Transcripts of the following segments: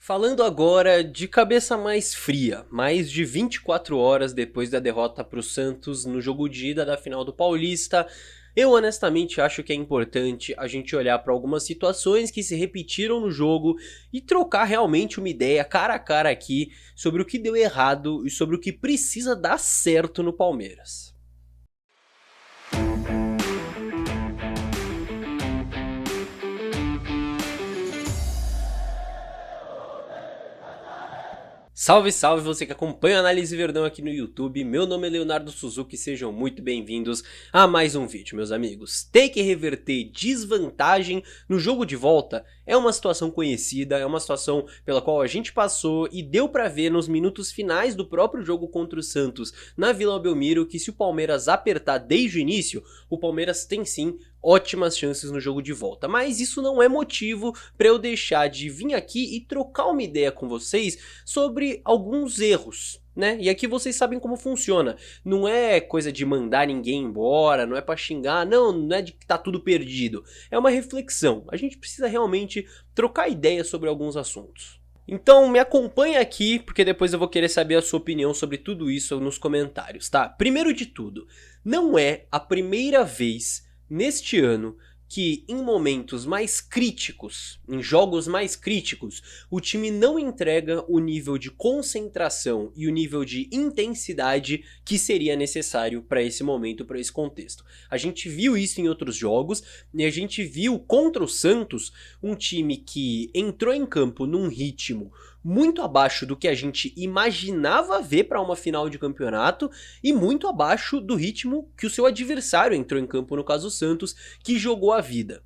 Falando agora de cabeça mais fria, mais de 24 horas depois da derrota para o Santos no jogo de ida da final do Paulista, eu honestamente acho que é importante a gente olhar para algumas situações que se repetiram no jogo e trocar realmente uma ideia cara a cara aqui sobre o que deu errado e sobre o que precisa dar certo no Palmeiras. Salve, salve você que acompanha a Análise Verdão aqui no YouTube, meu nome é Leonardo Suzuki, sejam muito bem-vindos a mais um vídeo, meus amigos. Ter que reverter desvantagem no jogo de volta é uma situação conhecida, é uma situação pela qual a gente passou e deu pra ver nos minutos finais do próprio jogo contra o Santos na Vila Belmiro que se o Palmeiras apertar desde o início, o Palmeiras tem sim ótimas chances no jogo de volta, mas isso não é motivo para eu deixar de vir aqui e trocar uma ideia com vocês sobre alguns erros, né? E aqui vocês sabem como funciona, não é coisa de mandar ninguém embora, não é pra xingar, não é de que tá tudo perdido, é uma reflexão, a gente precisa realmente trocar ideias sobre alguns assuntos. Então me acompanha aqui, porque depois eu vou querer saber a sua opinião sobre tudo isso nos comentários, tá? Primeiro de tudo, não é a primeira vez neste ano que em momentos mais críticos, em jogos mais críticos, o time não entrega o nível de concentração e o nível de intensidade que seria necessário para esse momento, para esse contexto. A gente viu isso em outros jogos e a gente viu contra o Santos um time que entrou em campo num ritmo muito abaixo do que a gente imaginava ver para uma final de campeonato e muito abaixo do ritmo que o seu adversário entrou em campo, no caso o Santos, que jogou a vida.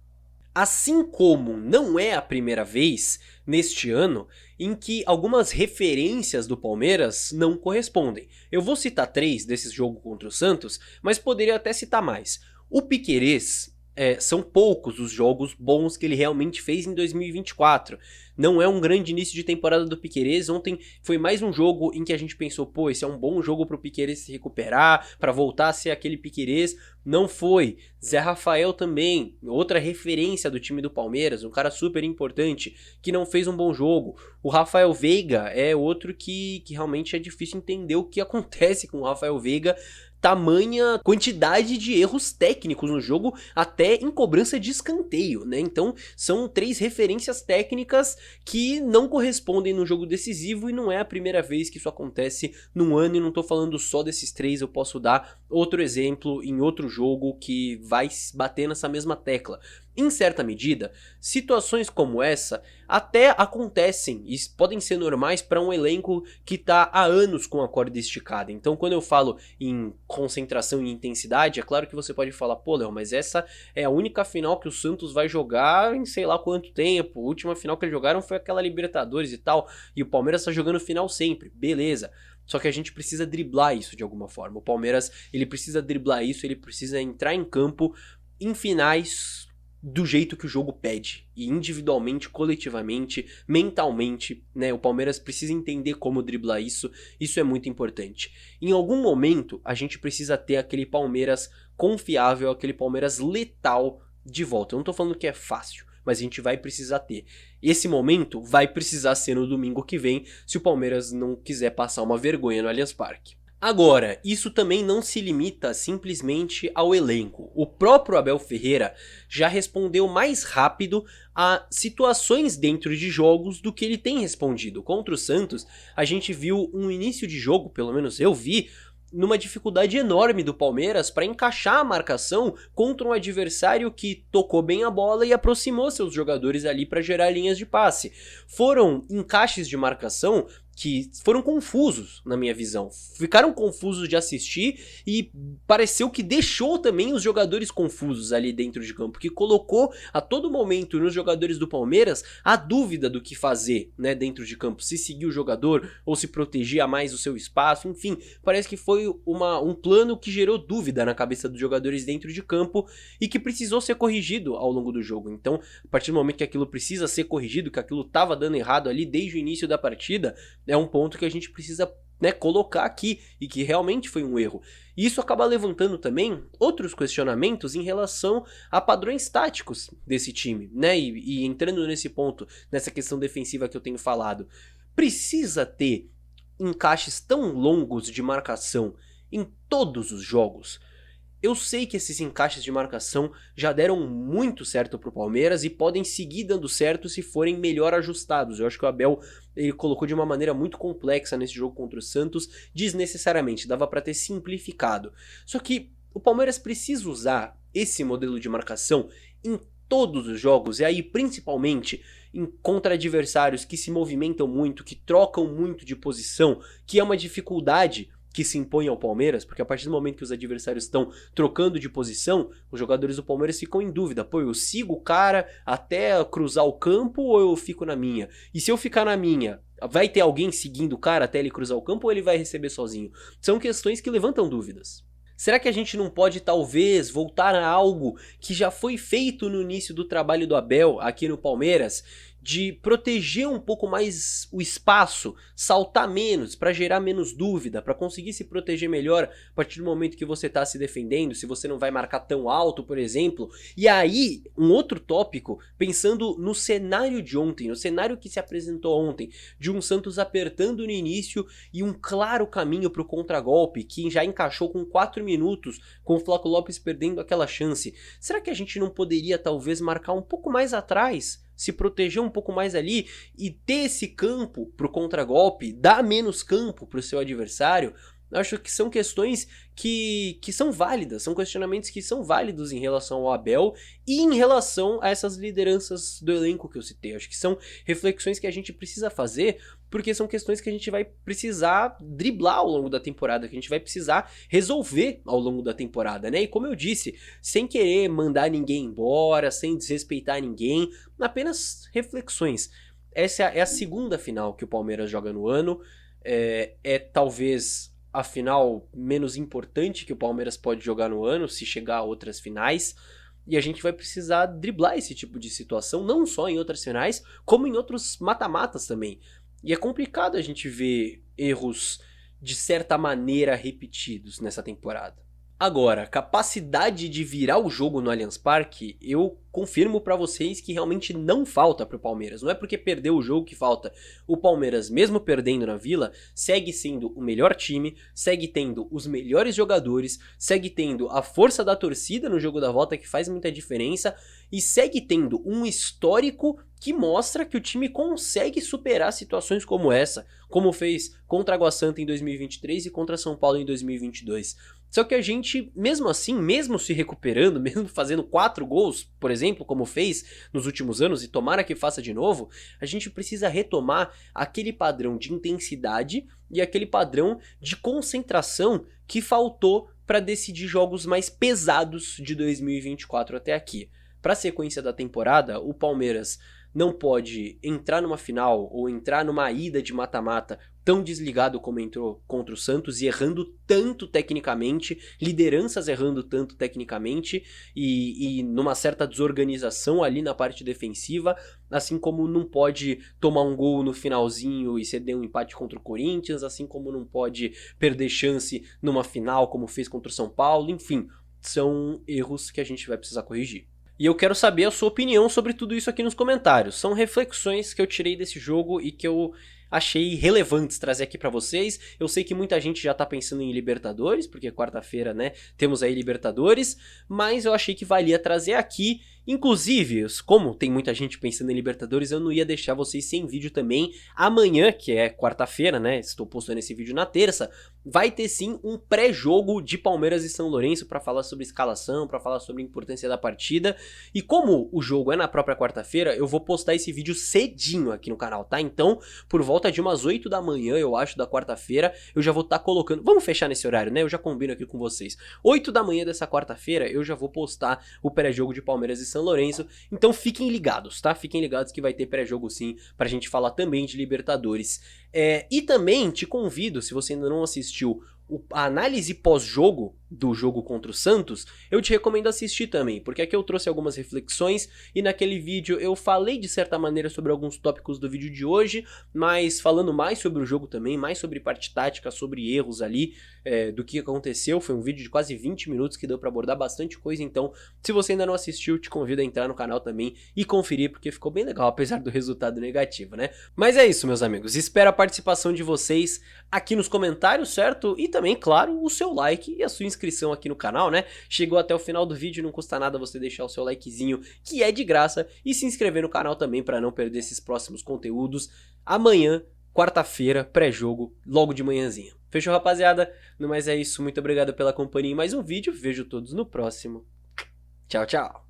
Assim como não é a primeira vez neste ano em que algumas referências do Palmeiras não correspondem. Eu vou citar 3 desse jogo contra o Santos, mas poderia até citar mais. O Piquerez, são poucos os jogos bons que ele realmente fez em 2024. Não é um grande início de temporada do Piquerez. Ontem foi mais um jogo em que a gente pensou, pô, esse é um bom jogo pro Piquerez se recuperar, pra voltar a ser aquele Piquerez. Não foi. Zé Rafael também, outra referência do time do Palmeiras, um cara super importante, que não fez um bom jogo. O Rafael Veiga é outro que realmente é difícil entender o que acontece com o Rafael Veiga, tamanha quantidade de erros técnicos no jogo, até em cobrança de escanteio, né? Então são 3 referências técnicas que não correspondem no jogo decisivo e não é a primeira vez que isso acontece num ano, e não tô falando só desses 3, eu posso dar outro exemplo em outro jogo que vai bater nessa mesma tecla. Em certa medida, situações como essa até acontecem e podem ser normais para um elenco que tá há anos com a corda esticada. Então quando eu falo em concentração e intensidade, é claro que você pode falar, pô Léo, mas essa é a única final que o Santos vai jogar em sei lá quanto tempo, a última final que eles jogaram foi aquela Libertadores e tal, e o Palmeiras tá jogando final sempre, beleza. Só que a gente precisa driblar isso de alguma forma. O Palmeiras, ele precisa driblar isso, ele precisa entrar em campo em finais do jeito que o jogo pede, e individualmente, coletivamente, mentalmente, né, o Palmeiras precisa entender como driblar isso é muito importante. Em algum momento, a gente precisa ter aquele Palmeiras confiável, aquele Palmeiras letal de volta. Eu não tô falando que é fácil, mas a gente vai precisar ter. Esse momento vai precisar ser no domingo que vem, se o Palmeiras não quiser passar uma vergonha no Allianz Parque. Agora, isso também não se limita simplesmente ao elenco. O próprio Abel Ferreira já respondeu mais rápido a situações dentro de jogos do que ele tem respondido. Contra o Santos, a gente viu um início de jogo, pelo menos eu vi, numa dificuldade enorme do Palmeiras para encaixar a marcação contra um adversário que tocou bem a bola e aproximou seus jogadores ali para gerar linhas de passe. Foram encaixes de marcação que foram confusos, na minha visão. Ficaram confusos de assistir e pareceu que deixou também os jogadores confusos ali dentro de campo, que colocou a todo momento nos jogadores do Palmeiras a dúvida do que fazer, né, dentro de campo, se seguir o jogador ou se proteger a mais o seu espaço, enfim, parece que foi um plano que gerou dúvida na cabeça dos jogadores dentro de campo e que precisou ser corrigido ao longo do jogo. Então, a partir do momento que aquilo precisa ser corrigido, que aquilo estava dando errado ali desde o início da partida, é um ponto que a gente precisa né, colocar aqui e que realmente foi um erro. E isso acaba levantando também outros questionamentos em relação a padrões táticos desse time, né? E entrando nesse ponto, nessa questão defensiva que eu tenho falado, precisa ter encaixes tão longos de marcação em todos os jogos? Eu sei que esses encaixes de marcação já deram muito certo pro Palmeiras e podem seguir dando certo se forem melhor ajustados. Eu acho que o Abel ele colocou de uma maneira muito complexa nesse jogo contra o Santos, desnecessariamente, dava pra ter simplificado. Só que o Palmeiras precisa usar esse modelo de marcação em todos os jogos, e aí principalmente contra adversários que se movimentam muito, que trocam muito de posição, que é uma dificuldade que se impõe ao Palmeiras, porque a partir do momento que os adversários estão trocando de posição, os jogadores do Palmeiras ficam em dúvida, pô, eu sigo o cara até cruzar o campo ou eu fico na minha? E se eu ficar na minha, vai ter alguém seguindo o cara até ele cruzar o campo ou ele vai receber sozinho? São questões que levantam dúvidas. Será que a gente não pode talvez voltar a algo que já foi feito no início do trabalho do Abel aqui no Palmeiras, de proteger um pouco mais o espaço, saltar menos, para gerar menos dúvida, para conseguir se proteger melhor a partir do momento que você está se defendendo, se você não vai marcar tão alto, por exemplo. E aí, um outro tópico, pensando no cenário de ontem, no cenário que se apresentou ontem, de um Santos apertando no início e um claro caminho para o contragolpe, que já encaixou com 4 minutos, com o Flaco Lopes perdendo aquela chance. Será que a gente não poderia talvez marcar um pouco mais atrás, se proteger um pouco mais ali e ter esse campo pro contragolpe, dar menos campo pro seu adversário? Eu acho que são questões que são válidas, são questionamentos que são válidos em relação ao Abel e em relação a essas lideranças do elenco que eu citei. Acho que são reflexões que a gente precisa fazer, porque são questões que a gente vai precisar driblar ao longo da temporada, que a gente vai precisar resolver ao longo da temporada, né? E como eu disse, sem querer mandar ninguém embora, sem desrespeitar ninguém, apenas reflexões. Essa é a segunda final que o Palmeiras joga no ano, é talvez a final menos importante que o Palmeiras pode jogar no ano, se chegar a outras finais, e a gente vai precisar driblar esse tipo de situação, não só em outras finais, como em outros mata-matas também. E é complicado a gente ver erros de certa maneira repetidos nessa temporada. Agora, capacidade de virar o jogo no Allianz Parque, eu confirmo pra vocês que realmente não falta pro Palmeiras. Não é porque perdeu o jogo que falta. O Palmeiras, mesmo perdendo na Vila, segue sendo o melhor time, segue tendo os melhores jogadores, segue tendo a força da torcida no jogo da volta, que faz muita diferença, e segue tendo um histórico que mostra que o time consegue superar situações como essa, como fez contra a Água Santa em 2023 e contra São Paulo em 2022. Só que a gente, mesmo assim, mesmo se recuperando, mesmo fazendo 4 gols, por exemplo, como fez nos últimos anos, e tomara que faça de novo, a gente precisa retomar aquele padrão de intensidade e aquele padrão de concentração que faltou para decidir jogos mais pesados de 2024 até aqui. Para a sequência da temporada, o Palmeiras não pode entrar numa final ou entrar numa ida de mata-mata tão desligado como entrou contra o Santos e errando tanto tecnicamente, lideranças errando tanto tecnicamente e numa certa desorganização ali na parte defensiva, assim como não pode tomar um gol no finalzinho e ceder um empate contra o Corinthians, assim como não pode perder chance numa final como fez contra o São Paulo, enfim, são erros que a gente vai precisar corrigir. E eu quero saber a sua opinião sobre tudo isso aqui nos comentários. São reflexões que eu tirei desse jogo e que eu achei relevantes trazer aqui pra vocês. Eu sei que muita gente já tá pensando em Libertadores, porque quarta-feira, né, temos aí Libertadores, mas eu achei que valia trazer aqui. Inclusive, como tem muita gente pensando em Libertadores, eu não ia deixar vocês sem vídeo também. Amanhã, que é quarta-feira, né, estou postando esse vídeo na terça, vai ter sim um pré-jogo de Palmeiras e São Lourenço para falar sobre escalação, para falar sobre a importância da partida. E como o jogo é na própria quarta-feira, eu vou postar esse vídeo cedinho aqui no canal, tá? Então, por volta de umas 8 da manhã, eu acho, da quarta-feira, eu já vou estar colocando... Vamos fechar nesse horário, né? Eu já combino aqui com vocês. 8 da manhã dessa quarta-feira, eu já vou postar o pré-jogo de Palmeiras e São Lourenço. Então fiquem ligados, tá? Fiquem ligados que vai ter pré-jogo sim, pra gente falar também de Libertadores. E também te convido, se você ainda não assistiu a análise pós-jogo do jogo contra o Santos, eu te recomendo assistir também, porque aqui eu trouxe algumas reflexões e naquele vídeo eu falei de certa maneira sobre alguns tópicos do vídeo de hoje, mas falando mais sobre o jogo também, mais sobre parte tática, sobre erros ali, do que aconteceu. Foi um vídeo de quase 20 minutos que deu pra abordar bastante coisa, então se você ainda não assistiu, te convido a entrar no canal também e conferir, porque ficou bem legal, apesar do resultado negativo, né? Mas é isso, meus amigos, espero a participação de vocês aqui nos comentários, certo? E também, claro, o seu like e a sua inscrição aqui no canal, né? Chegou até o final do vídeo, não custa nada você deixar o seu likezinho, que é de graça, e se inscrever no canal também para não perder esses próximos conteúdos. Amanhã, quarta-feira, pré-jogo, logo de manhãzinha. Fechou, rapaziada? No mais é isso, muito obrigado pela companhia em mais um vídeo, vejo todos no próximo. Tchau, tchau!